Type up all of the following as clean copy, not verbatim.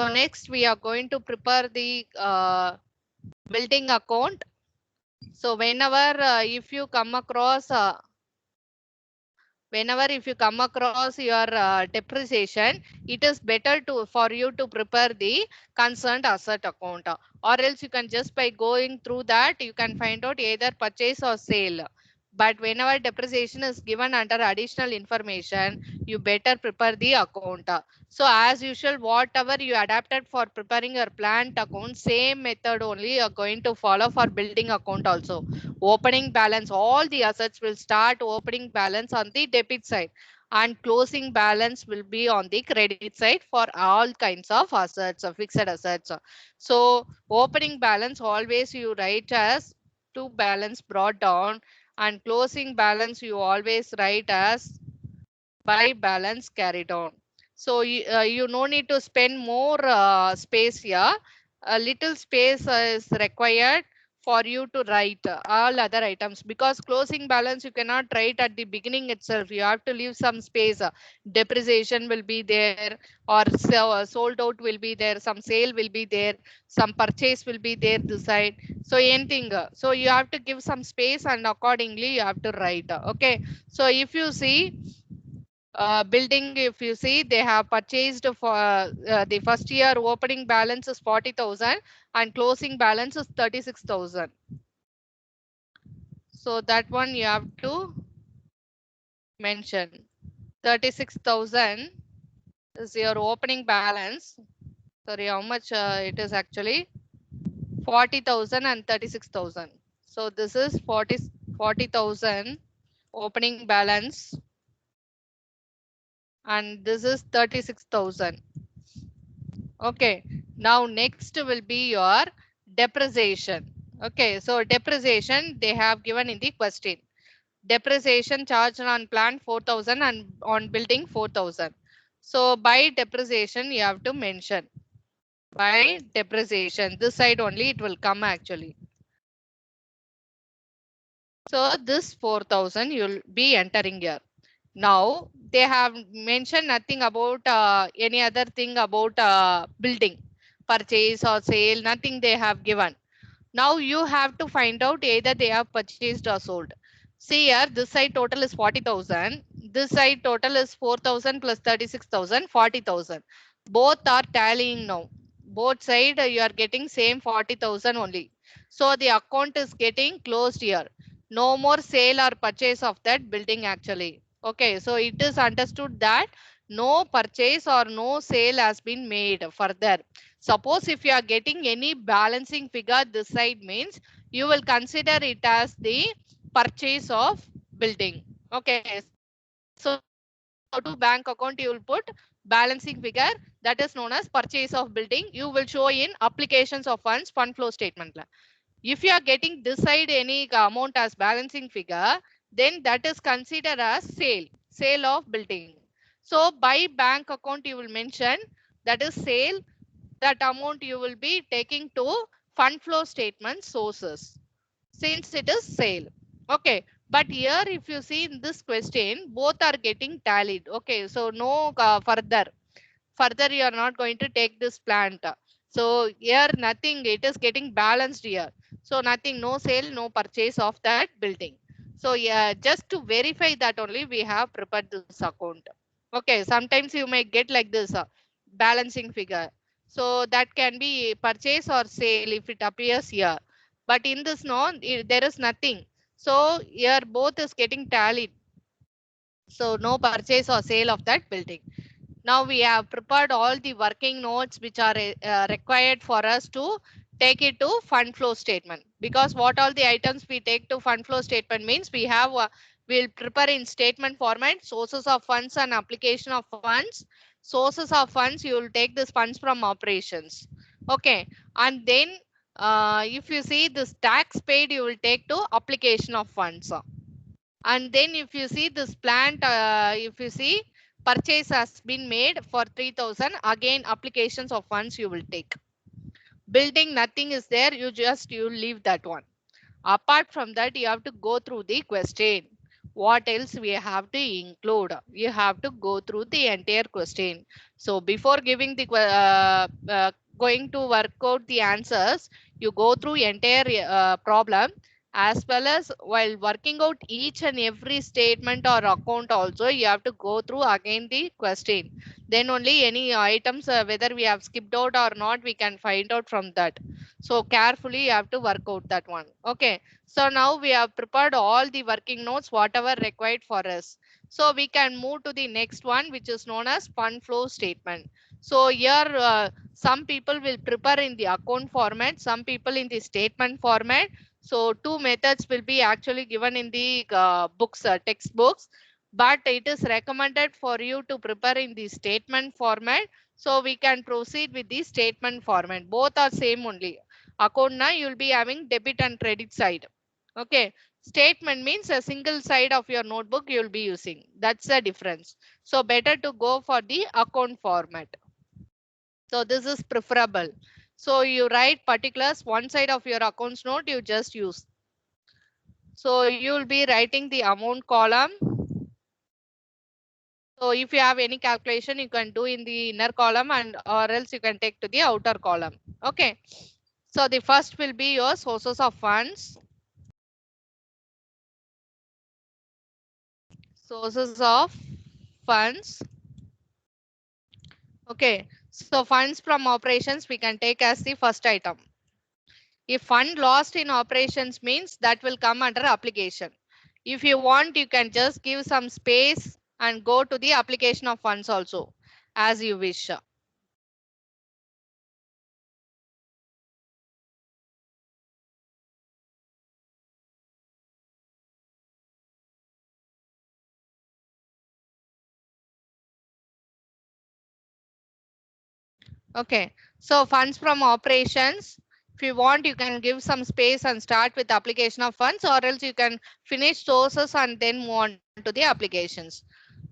next we are going to prepare the building account. So whenever if you come across your depreciation, it is better to for you to prepare the concerned asset account, or else you can just by going through that you can find out either purchase or sale. But whenever depreciation is given under additional information, you better prepare the account. So as usual, whatever you adapted for preparing your plant account, same method only you are going to follow for building account also. Opening balance, all the assets will start opening balance on the debit side, and closing balance will be on the credit side for all kinds of assets, fixed assets. So opening balance always you write as to balance brought down, and closing balance you always write as by balance carried on. So you no need to spend more space here. A little space is required for you to write all other items, because closing balance you cannot write at the beginning itself. You have to leave some space. Depreciation will be there, or sold out will be there, some sale will be there, some purchase will be there this side. So anything. So you have to give some space, and accordingly you have to write. Okay. So if you see building, if you see, they have purchased for the first year opening balance is 40,000 and closing balance is 36,000. So that one you have to mention. 36,000 is your opening balance. Sorry, how much it is actually? 40,000 and 36,000. So this is 40,000 opening balance, and this is 36,000. Okay, now next will be your depreciation. Okay, so depreciation they have given in the question. Depreciation charged on plant 4,000 and on building 4,000. So by depreciation you have to mention. By depreciation, this side only it will come actually. So this 4,000 you'll be entering here. Now they have mentioned nothing about any other thing about building, purchase or sale, nothing they have given. Now you have to find out either they have purchased or sold. See here, this side total is 40,000. This side total is 4,000 plus 36,000, 40,000. Both are tallying now. Both side you are getting same 40,000 only. So the account is getting closed here. No more sale or purchase of that building actually. Okay, so it is understood that no purchase or no sale has been made further. Suppose if you are getting any balancing figure this side means you will consider it as the purchase of building. Okay. So to bank account you will put balancing figure, that is known as purchase of building. You will show in applications of funds fund flow statement. If you are getting this side any amount as balancing figure, then that is considered as sale of building. So by bank account you will mention that is sale. That amount you will be taking to fund flow statement sources since it is sale. Okay. But here if you see in this question, both are getting tallied. Okay. So no further you are not going to take this plant. So here nothing, it is getting balanced here. So nothing, no sale, no purchase of that building. So yeah, just to verify that only we have prepared this account. Okay, sometimes you may get like this balancing figure. So that can be purchase or sale if it appears here. But in this no, there is nothing. So here both is getting tallied. So no purchase or sale of that building. Now we have prepared all the working notes which are required for us to take it to fund flow statement, because what all the items we take to fund flow statement means we have we'll prepare in statement format sources of funds and application of funds. Sources of funds, you will take this funds from operations. Okay. And then if you see this tax paid, you will take to application of funds. And then if you see this plant, if you see purchase has been made for 3,000, again applications of funds you will take. Building nothing is there, you leave that one. Apart from that, you have to go through the question. What else we have to include? You have to go through the entire question. So before giving the going to work out the answers, you go through entire problem, as well as while working out each and every statement or account also you have to go through again the question. Then only any items whether we have skipped out or not, we can find out from that. So carefully you have to work out that one. Okay, so now we have prepared all the working notes whatever required for us. So we can move to the next one, which is known as fund flow statement. So here some people will prepare in the account format, some people in the statement format. So two methods will be actually given in the books, textbooks, but it is recommended for you to prepare in the statement format. So we can proceed with the statement format. Both are same only. Account na you'll be having debit and credit side. Okay. Statement means a single side of your notebook you'll be using. That's the difference. So better to go for the account format. So this is preferable. So you write particulars, one side of your accounts note you just use. So you will be writing the amount column. So if you have any calculation, you can do in the inner column and or else you can take to the outer column. Okay. So the first will be your sources of funds. Sources of funds. Okay. So funds from operations we can take as the first item. If fund lost in operations means that will come under application. If you want, you can just give some space and go to the application of funds also as you wish. Okay, so funds from operations. If you want, you can give some space and start with application of funds, or else you can finish sources and then move on to the applications.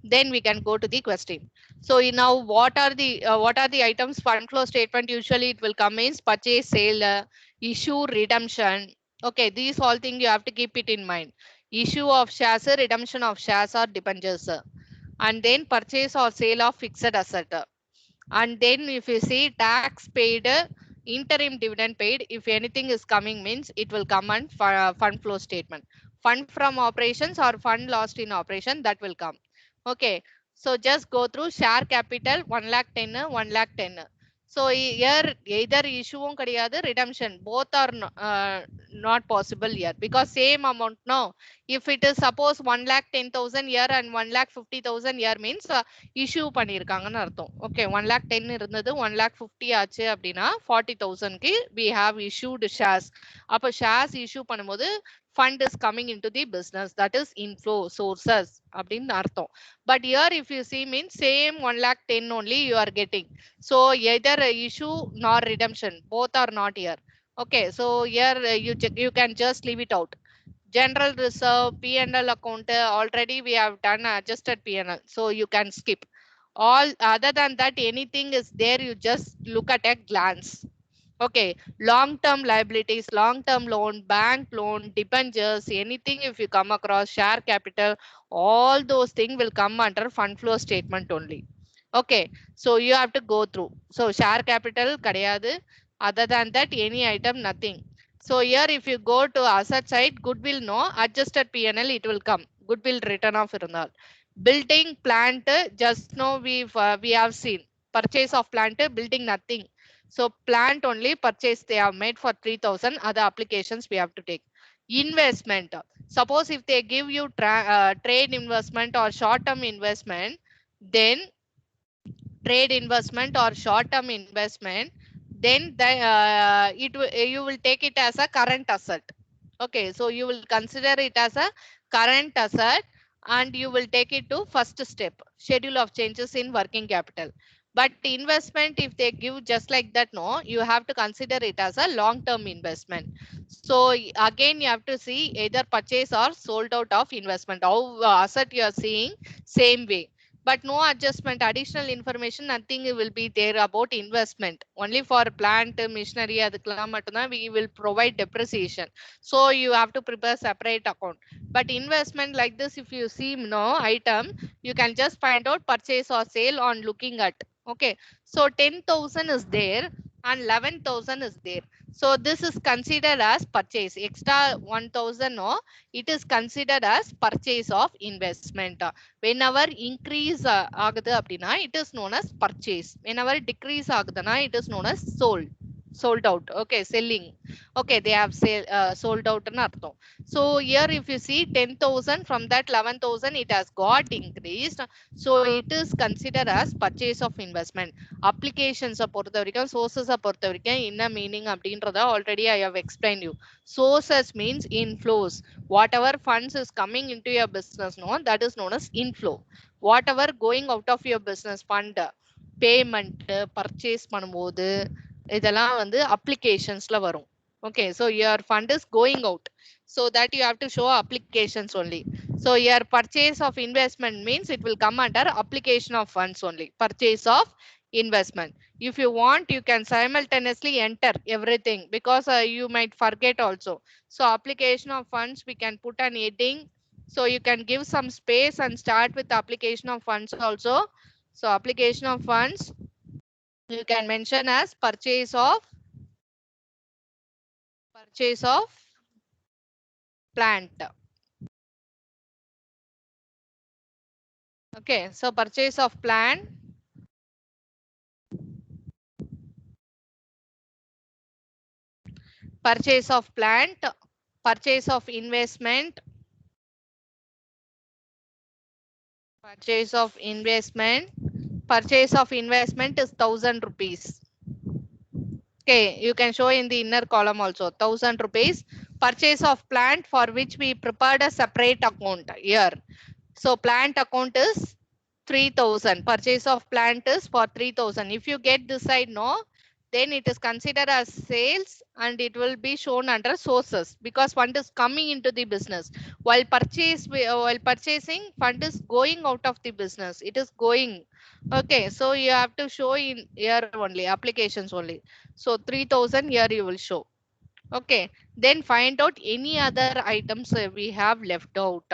Then we can go to the question. So now what are the items fund flow statement? Usually it will come in purchase, sale, issue, redemption. Okay, these all things you have to keep it in mind. Issue of shares, redemption of shares or debentures, and then purchase or sale of fixed asset. And then if you see tax paid, interim dividend paid, if anything is coming means it will come on fund flow statement. Fund from operations or fund lost in operation, that will come. Okay, so just go through share capital 1 lakh 10, 1 lakh 10. So here either issue kadiyadu, redemption both are not possible here because same amount. No, if it is suppose 1 lakh 10,000 year and 1 lakh 50,000 year means issue பண்ணிருக்காங்கன்னு அர்த்தம். Okay, 1 lakh 10 இருந்தது 1 lakh 50 ஆச்சு அப்படின்னா 40,000 க்கு we have issued shares. அப்ப shares issue பண்ணும்போது fund is coming into the business, that is inflow sources அப்படின்னு அர்த்தம். But here if you see means same 1 lakh 10 only you are getting. So either issue nor redemption both are not here. Okay, so here you can just leave it out. General reserve, P&L account, already we have done adjusted P&L, so you can skip. All other than that, anything is there, you just look at a glance. Okay, long-term liabilities, long-term loan, bank loan, debentures, anything if you come across share capital, all those things will come under fund flow statement only. Okay, so you have to go through. So share capital kadayadu. Other than that, any item, nothing. So here if you go to asset side, goodwill no, adjusted P&L it will come. Goodwill written off irundal. Building plant, just now we have seen. Purchase of plant, building nothing. So plant only purchase they have made for 3,000. Other applications we have to take. Investment. Suppose if they give you trade investment or short-term investment, then trade investment or short-term investment, then you will take it as a current asset. Okay, so you will consider it as a current asset and you will take it to first step, schedule of changes in working capital. But investment, if they give just like that, no, you have to consider it as a long-term investment. So again, you have to see either purchase or sold out of investment. How asset you are seeing, same way. but no adjustment, additional information, nothing will be there about investment. Only for plant, machinery, adukala mattum we will provide depreciation. So you have to prepare separate account. But investment like this, if you see no item, you can just find out purchase or sale on looking at. Okay, so 10,000 is there and 11,000 is there. So this is considered as purchase. Extra 1,000 no, it is considered as purchase of investment. Whenever increase ஆகுது அப்படின்னா it is known as purchase. Whenever decrease ஆகுதுன்னா it is known as sold out. Okay, selling. Okay, they have sold out ன்னு அர்த்தம். So here if you see 10,000, from that 11,000 it has got increased. So it is considered as purchase of investment. Applications பொறுத்த வரைக்கும், sources பொறுத்த வரைக்கும் என்ன meaning அப்படின்றத already I have explained you. Sources means inflows. Whatever funds is coming into your business, no, that is known as inflow. Whatever going out of your business, fund, payment, purchase பண்ணும்போது இதெல்லாம் வந்து applicationsல வரும். Okay, so your fund is going out, so that you have to show applications only. So your purchase of investment means it will come under application of funds only. Purchase of investment. If you want, you can simultaneously enter everything, because you might forget also. So application of funds, we can put an heading. So you can give some space and start with application of funds also. So application of funds, you can mention as purchase of plant. Okay, so purchase of plant, purchase of plant, purchase of investment, purchase of investment, purchase of investment is 1,000 rupees. Okay, you can show in the inner column also 1,000 rupees. Purchase of plant, for which we prepared a separate account here. So plant account is 3,000. Purchase of plant is for 3,000. If you get this side no, then it is considered as sales and it will be shown under sources, because fund is coming into the business. While purchasing, fund is going out of the business. It is going. Okay, so you have to show in here only, applications only. So 3,000 here you will show. Okay, then find out any other items we have left out.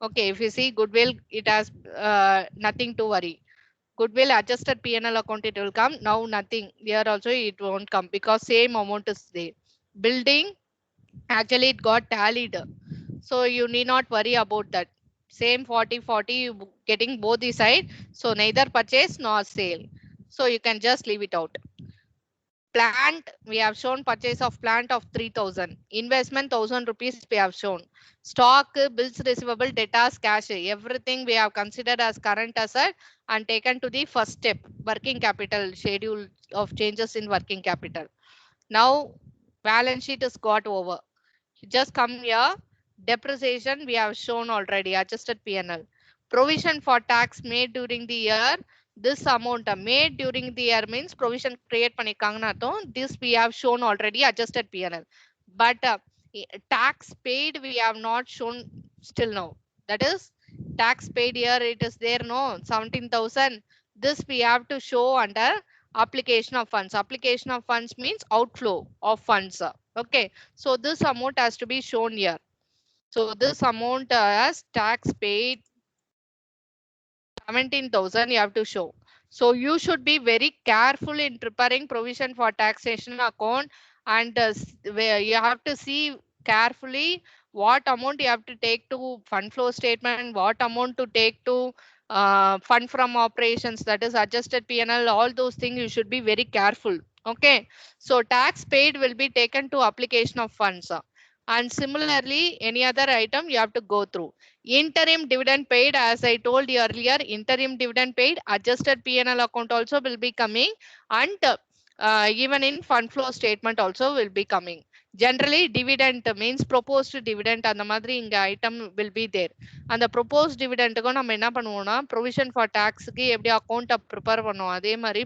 Okay, if you see goodwill, it has nothing to worry. Goodwill adjusted P&L account, it will come. Now nothing. Here also it won't come because same amount is there. Building, actually it got tallied. So you need not worry about that. Same 40-40 getting both the side. So neither purchase nor sale. So you can just leave it out. Plant, we have shown purchase of plant of 3,000. Investment 1,000 rupees we have shown. Stock, bills receivable, debtors, cash, everything we have considered as current asset and taken to the first step, working capital, schedule of changes in working capital. Now balance sheet is got over. Just come here. Depreciation we have shown already, adjusted P&L. Provision for tax made during the year. This amount made during the year means provision create பண்ணிருக்காங்கன்னு அர்த்தம். This we have shown already, adjusted P&L. But tax paid we have not shown still now. That is tax paid here, it is there no 17,000. This we have to show under application of funds. Application of funds means outflow of funds. Okay, so this amount has to be shown here. So this amount as tax paid 17,000 you have to show. So you should be very careful in preparing provision for taxation account, and where you have to see carefully what amount you have to take to fund flow statement, what amount to take to fund from operations, that is adjusted P&L. All those things you should be very careful. Okay, so tax paid will be taken to application of funds. And similarly, any other item you have to go through. Interim dividend paid, as I told you earlier, interim dividend paid, adjusted P&L account also will be coming, and even in fund flow statement also will be coming. Generally dividend means proposed dividend, அந்த மாதிரி இங்க item will be there. அந்த proposed dividend க்கு நம்ம என்ன பண்ணுவோம்னா provision for tax க்கு எப்படி account prepare பண்ணுவோம் அதே மாதிரி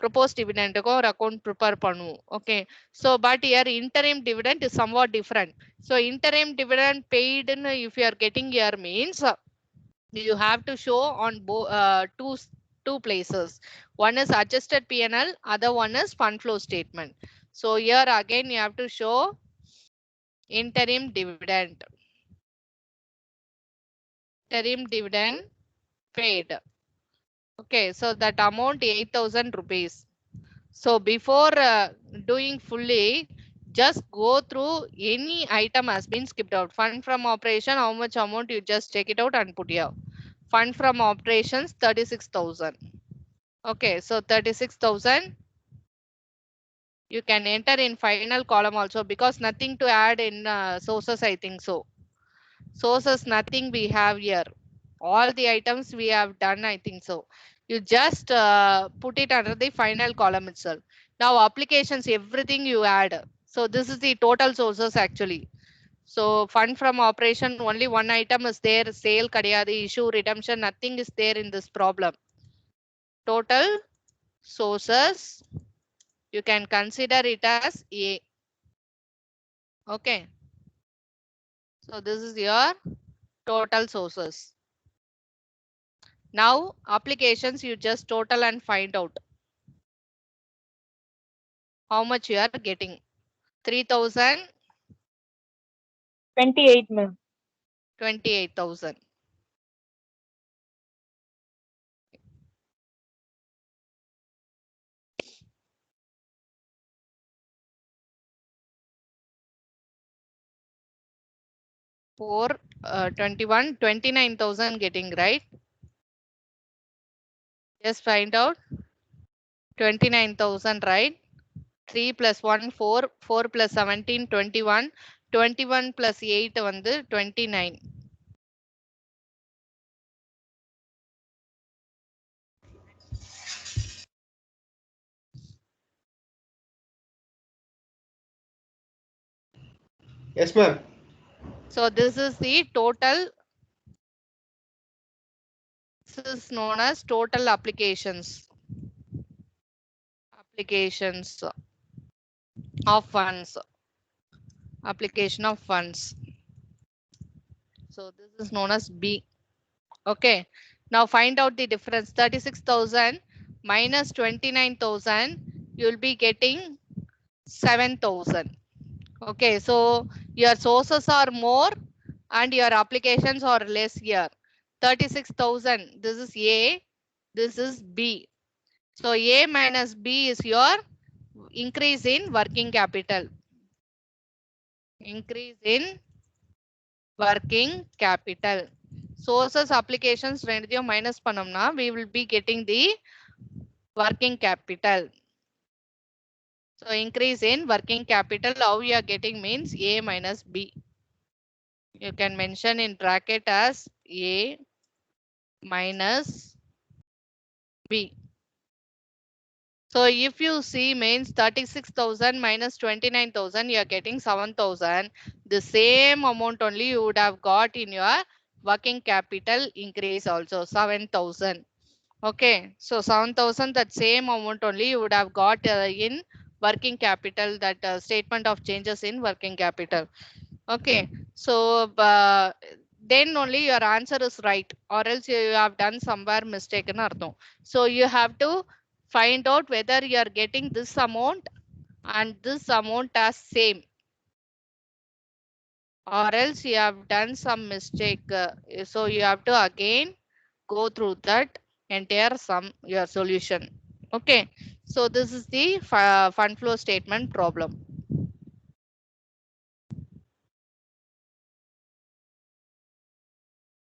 proposed dividend க்கு ஒரு account prepare பண்ணுவோம். Okay, so but here interim dividend is somewhat different. So interim dividend paid in, if you are getting here means You have to show on two places. One is adjusted P&L, other one is fund flow statement. So here again you have to show interim dividend. Interim dividend paid. Okay, so that amount 8,000 rupees. So before doing fully, just go through any item has been skipped out. Fund from operation, how much amount you just take it out and put here. Fund from operations 36,000. Okay, so 36,000 you can enter in final column also, because nothing to add in sources, I think so. Sources nothing we have here. All the items we have done, I think so. You just put it under the final column itself. Now applications, everything you add. So this is the total sources actually. So fund from operation, only one item is there, sale kadiyadi, issue, redemption, nothing is there in this problem. Total sources, you can consider it as A. Okay. So this is your total sources. Now applications, you just total and find out how much you are getting. 3,000, 28, ma'am. 28,000. For 21, 29,000 getting, right? Just find out 29,000, right? 3 plus 1, 4, 4 plus 17, 21, 21 plus 8 வந்து 29. Yes, ma'am. So this is the total. This is known as total applications. Applications of funds. Application of funds. So this is known as B. Okay. Now find out the difference. 36,000 minus 29,000. You'll be getting 7,000. Okay. So your sources are more and your applications are less here. 36,000. This is A. This is B. So A minus B is your increase in working capital. Increase in working capital. Sources applications ரெண்டுத்தையும் minus பண்ணோம்னா we will be getting the working capital. So increase in working capital, how you are getting means A minus B. You can mention in bracket as A minus B. So if you see means 36,000 minus 29,000, you are getting 7,000. The same amount only you would have got in your working capital increase also 7,000. Okay, so 7,000, that same amount only you would have got in working capital, that statement of changes in working capital. Okay, so then only your answer is right, or else you have done somewhere mistake in artham. So you have to find out whether you are getting this amount and this amount as same, or else you have done some mistake. So you have to again go through that entire sum, your solution. Okay, so this is the fund flow statement problem.